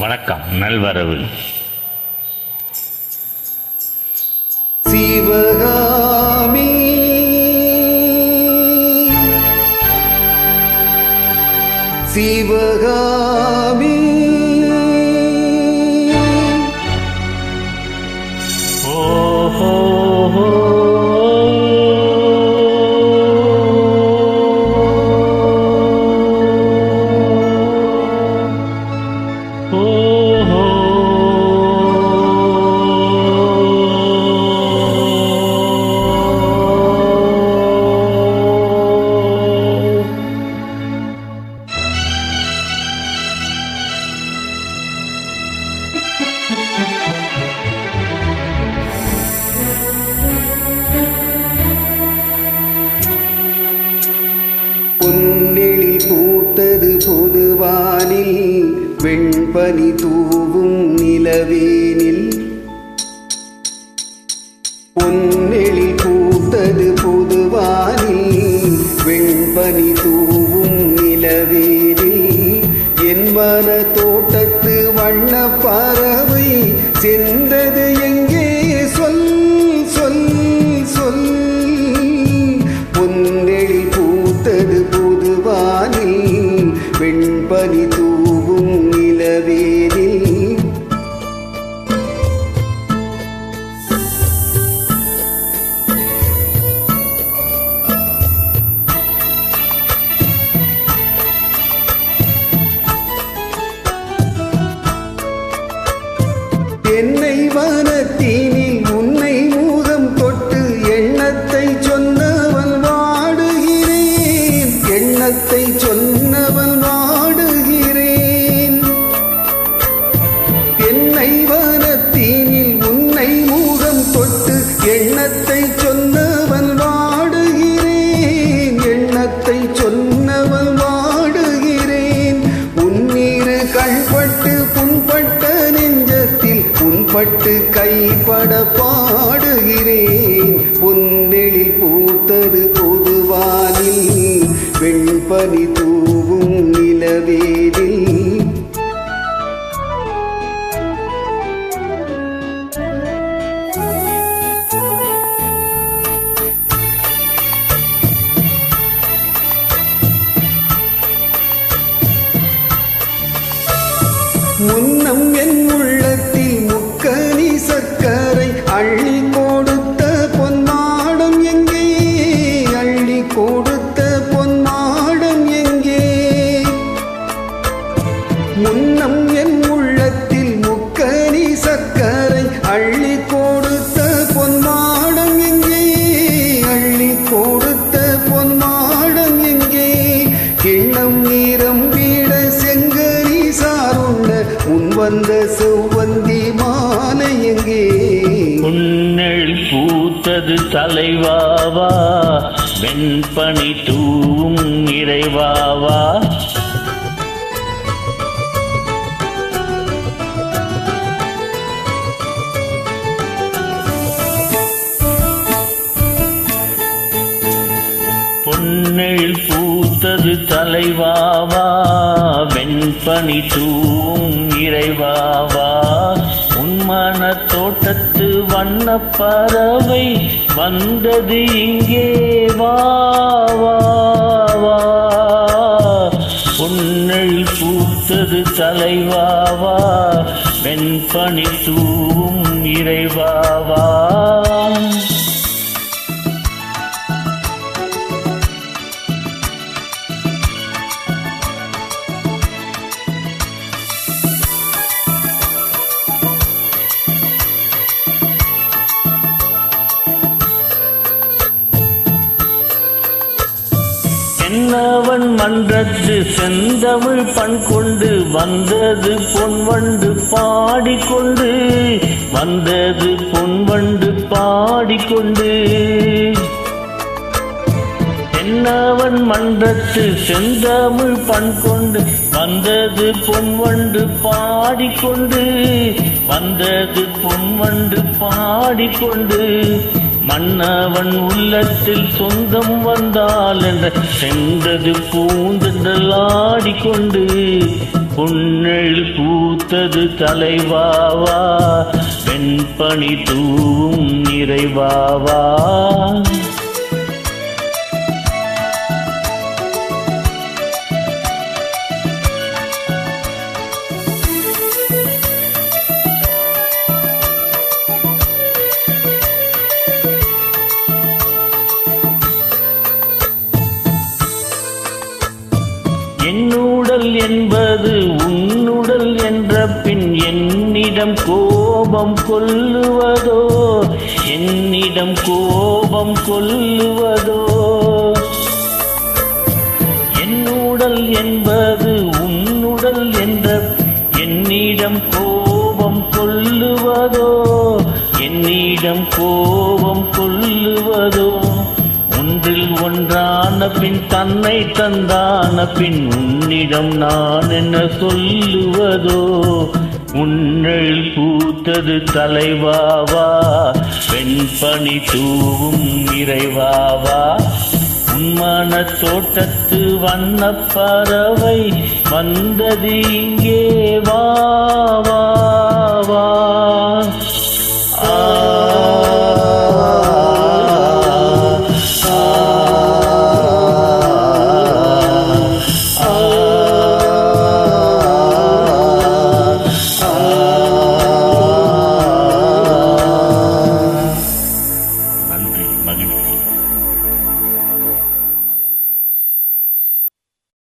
வணக்கம். நல்வரவு. சிவகாமி சிவகாமி ஓஹோ பொன்னெழில் பூத்தது பொதுவானில் வெண்பனி தூவும் நிலவேனில். பொன்னெழில் பூத்தது பொதுவானில் வெண்பனி தூவும் நிலவேனில். என் மன தோட்டத்து வண்ண பறவை சென்றது எங்கே சொல் சொல் சொல். பொன்னெழில் பூத்தது பொதுவானில் வெண்பனி தூவும் நிலவேனில். என்னை வனத்தினில் உன்னை மூதம் தொட்டு எண்ணத்தை சொன்னவன் வாடுகிறேன். எண்ணத்தை சொன்னவன் வாடுகிறேன். என்னை வனத்தினில் உன்னை மூதம் தொட்டு எண்ணத்தை சொன்னவன் வாடுகிறேன். எண்ணத்தை சொன்னவன் வாடுகிறேன். உன்னீரு கண்பட்டு புண்பட்ட நெஞ்சத்தில் உன்பட்டு கைப்பட பாடுகிறேன். பொன்னெழில் பூத்தது பொதுவானில் வெண்பனி தூவும் நிலவேனில். முன்னம் என் உள்ளத்தில் முக்கனி சர்க்கரை அள்ளி கொடுத்த பொன்னாடம் எங்கே? அள்ளி கொடுத்த பொன்னாடம் எங்கே? முன்னம் என் உள்ளத்தில் முக்கனி சர்க்கரை அள்ளி கொடுத்த பொன்னாடம் எங்கே? அள்ளி கொடுத்த பொன்னாடம் எங்கே? கிண்ணம் நீரம் வீட செங்கனி சாருண்ட உன் வந்த செவ்வந்தி மாலை எங்கே? பொன்னெழில் பூத்தது தலைவாவா, வெண்பனி தூவும் இறைவாவா. பொன்னெழில் பூத்தது தலைவாவா, வெண்பனி தூவும் இறைவாவா. உன்மன தோட்டத்து வண்ண பறவை வந்தது இங்கே வா வா வா. பொன்னெழில் பூத்தது தலைவாவா, வெண்பனி தூவும் இறைவாவா. என்னவன் மன்றத்து செந்தமிழ் பண் கொண்டு வந்தது பொன்வண்டு பாடிக்கொண்டு. வந்தது பொன்வண்டு பாடிக்கொண்டு. என்னவன் மன்றத்து செந்தமிழ் பண் கொண்டு வந்தது பொன்வண்டு பாடிக்கொண்டு. வந்தது பொன்வண்டு பாடிக்கொண்டு. மன்னவன் உள்ளத்தில் சொந்தம் வந்தால் என்ற சென்றது பூந்தென்றல் ஆடிக்கொண்டு பொன்னெழில் பூத்த பூத்தது தலைவாவா வெண்பனி தூவும் நிறைவாவா என்னுடல் என்பது உன்னுடல் என்ற பின் என்னிடம் கோபம் கொள்ளுவதோ என்னிடம் கோபம் கொள்ளுவதோ என்னுடல் என்பது உன்னுடல் என்ற என்னிடம் கோபம் கொள்ளுவதோ என்னிடம் கோபம் கொள்ளுவதோ ஒன்றில் ஒன்றான பின் தன்னை தந்தான பின் உன்னிடம் நான் என்ன சொல்லுவதோ உன்னில் பூத்தது தலைவாவா வெண்பனி தூவும் இறைவாவா உன்மான தோட்டத்து வண்ண பறவை வந்தது இங்கே வா வா வா